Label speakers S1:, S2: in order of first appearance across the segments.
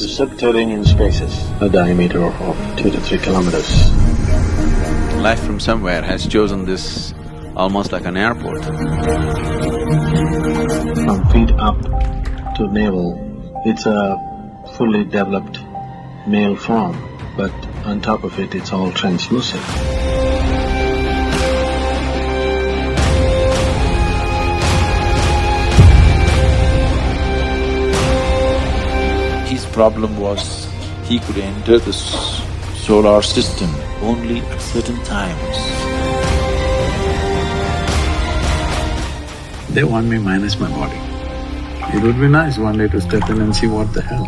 S1: spaces.
S2: Subterranean spaces.
S1: A diameter of 2 to 3 kilometers.
S3: Life from somewhere has chosen this almost like an airport.
S1: From feet up to navel, it's a fully developed male form, but on top of it, it's all translucent.
S4: His problem was he could enter the solar system only at certain times.
S1: They want me minus my body. It would be nice one day to step in and see what the hell.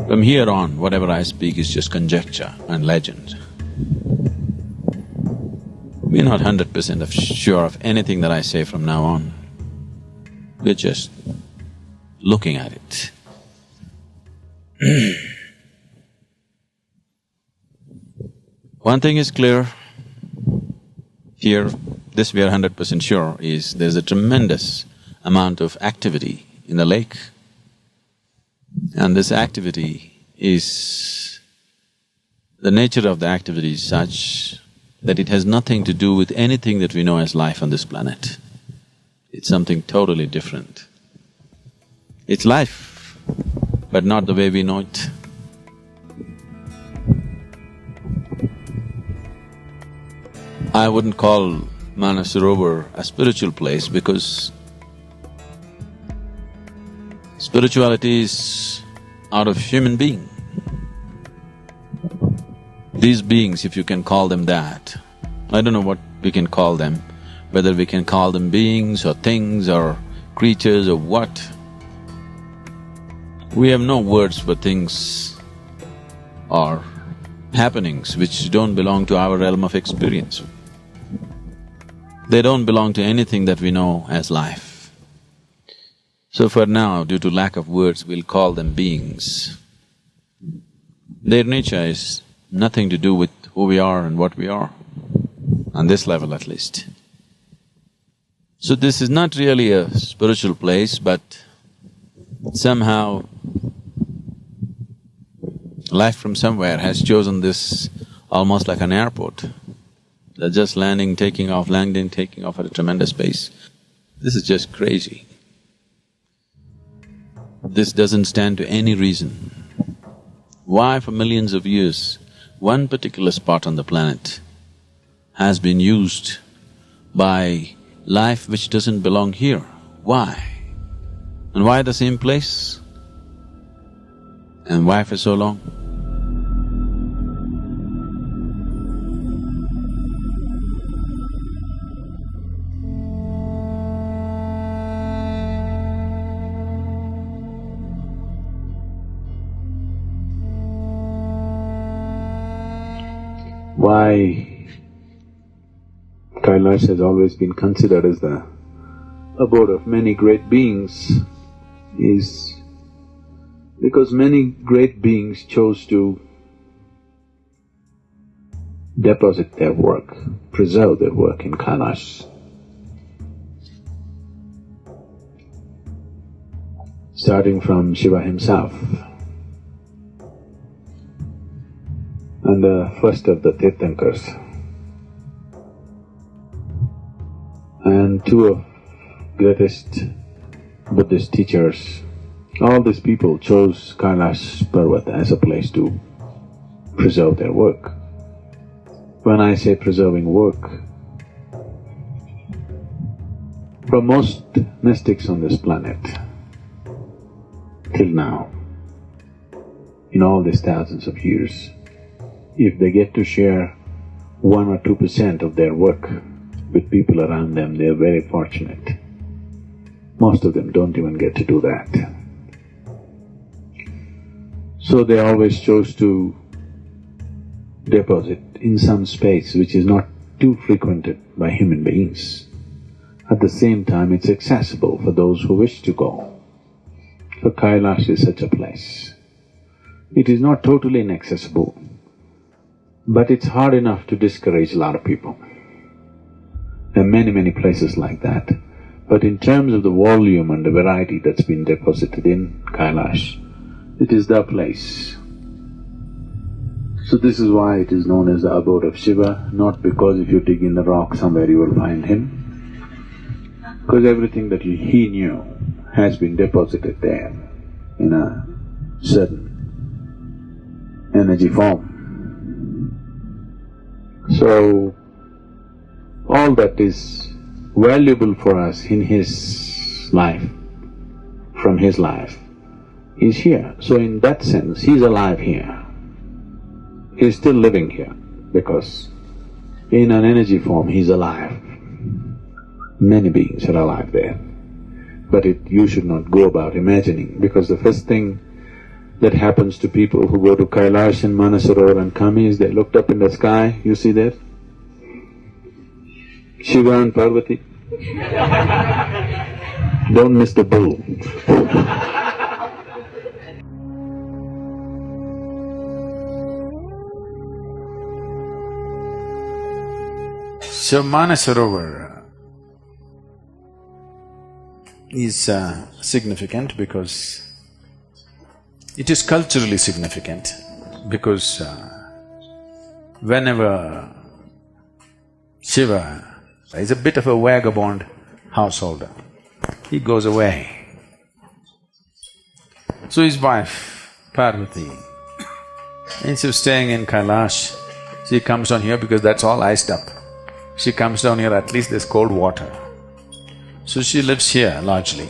S3: From here on, whatever I speak is just conjecture and legend. We're not 100% sure of anything that I say from now on. We're just looking at it. One thing is clear, here, this we are 100% sure is there's a tremendous amount of activity in the lake. And this activity is… the nature of the activity is such that it has nothing to do with anything that we know as life on this planet. It's something totally different. It's life, but not the way we know it. I wouldn't call Manasarovar a spiritual place because spirituality is out of human being. These beings, if you can call them that, I don't know what we can call them, whether we can call them beings or things or creatures or what. We have no words for things or happenings which don't belong to our realm of experience. They don't belong to anything that we know as life. So for now, due to lack of words, we'll call them beings. Their nature is nothing to do with who we are and what we are, on this level at least. So this is not really a spiritual place, but somehow life from somewhere has chosen this almost like an airport. They're just landing, taking off, landing, taking off at a tremendous pace. This is just crazy. This doesn't stand to any reason. Why for millions of years, one particular spot on the planet has been used by life which doesn't belong here? Why? And why the same place? And why for so long?
S1: Why Kailash has always been considered as the abode of many great beings is because many great beings chose to deposit their work, preserve their work in Kailash. Starting from Shiva himself, and the first of the Tirthankars, and two of greatest Buddhist teachers. All these people chose Kailash Parvat as a place to preserve their work. When I say preserving work, for most mystics on this planet, till now, in all these thousands of years, if they get to share 1 or 2% of their work with people around them, they are very fortunate. Most of them don't even get to do that. So they always chose to deposit in some space which is not too frequented by human beings. At the same time, it's accessible for those who wish to go. So Kailash is such a place. It is not totally inaccessible, but it's hard enough to discourage a lot of people. There are many places like that. But in terms of the volume and the variety that's been deposited in Kailash, it is the place. So this is why it is known as the abode of Shiva, not because if you dig in the rock somewhere you will find him, because everything that he knew has been deposited there in a certain energy form. So, all that is valuable for us in his life, from his life, is here. So in that sense, he's alive here. He's still living here because in an energy form he's alive. Many beings are alive there. But you should not go about imagining, because the first thing that happens to people who go to Kailash and Manasarovar and come is they looked up in the sky, you see that? Shiva and Parvati. Don't miss the bull.
S2: So Manasarovar is significant because it is culturally significant, because whenever Shiva is a bit of a vagabond householder, he goes away. So his wife, Parvati, instead of staying in Kailash, she comes down here because that's all iced up. She comes down here, at least there's cold water. So she lives here largely.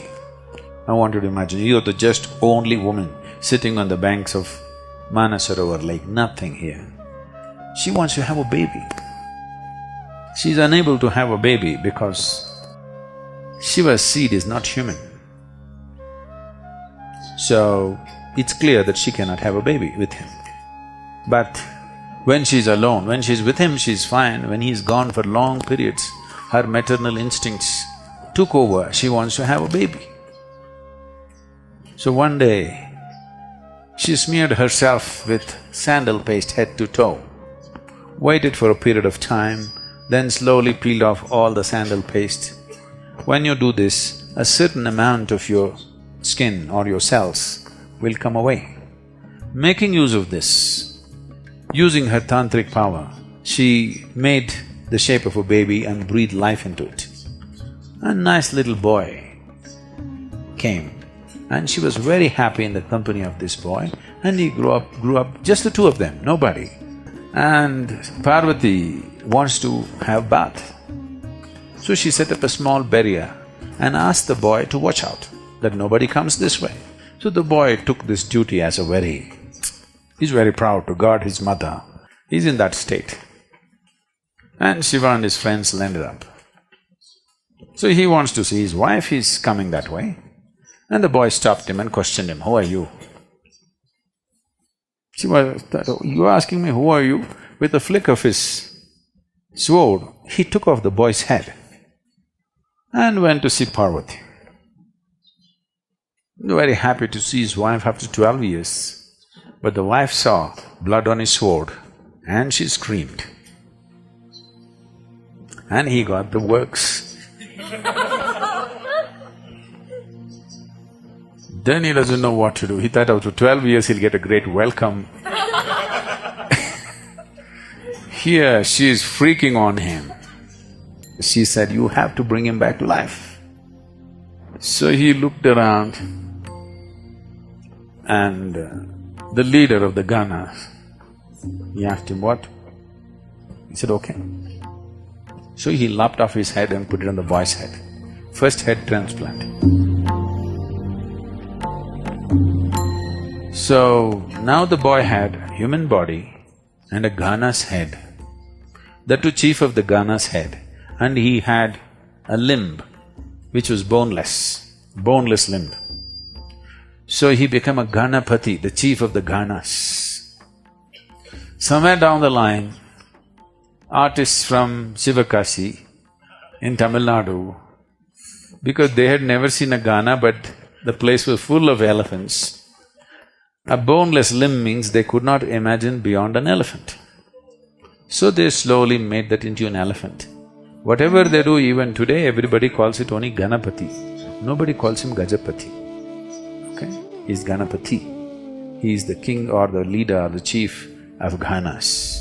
S2: I want you to imagine, you're the just only woman sitting on the banks of Manasarovar lake, nothing here. She wants to have a baby. She's unable to have a baby because Shiva's seed is not human. So, it's clear that she cannot have a baby with him. But when she's alone, when she's with him, she's fine. When he's gone for long periods, her maternal instincts took over, she wants to have a baby. So one day, she smeared herself with sandal paste head to toe, waited for a period of time, then slowly peeled off all the sandal paste. When you do this, a certain amount of your skin or your cells will come away. Making use of this, using her tantric power, she made the shape of a baby and breathed life into it. A nice little boy came, and she was very happy in the company of this boy, and he grew up, just the two of them, nobody. And Parvati wants to have bath. So she set up a small barrier and asked the boy to watch out, that nobody comes this way. So the boy took this duty as he's very proud to guard his mother. He's in that state. And Shiva and his friends landed up. So he wants to see his wife, he's coming that way. And the boy stopped him and questioned him, "Who are you?" Shiva, "You're asking me, who are you?" With a flick of his sword, he took off the boy's head and went to see Parvati. Very happy to see his wife after 12 years. But the wife saw blood on his sword and she screamed. And he got the works. Then he doesn't know what to do. He thought after 12 years he'll get a great welcome. Here she is freaking on him. She said, "You have to bring him back to life." So he looked around and the leader of the Ganas, he asked him, "What?" He said, "Okay." So he lopped off his head and put it on the boy's head. First head transplant. So now the boy had a human body and a Gana's head, that too chief of the Gana's head, and he had a limb which was boneless limb. So he became a Ganapati, the chief of the Ganas. Somewhere down the line, artists from Sivakasi in Tamil Nadu, because they had never seen a Gana but the place was full of elephants. A boneless limb means they could not imagine beyond an elephant. So they slowly made that into an elephant. Whatever they do even today, everybody calls it only Ganapati. Nobody calls him Gajapati, okay? He's Ganapati. He is the king or the leader or the chief of Ganas.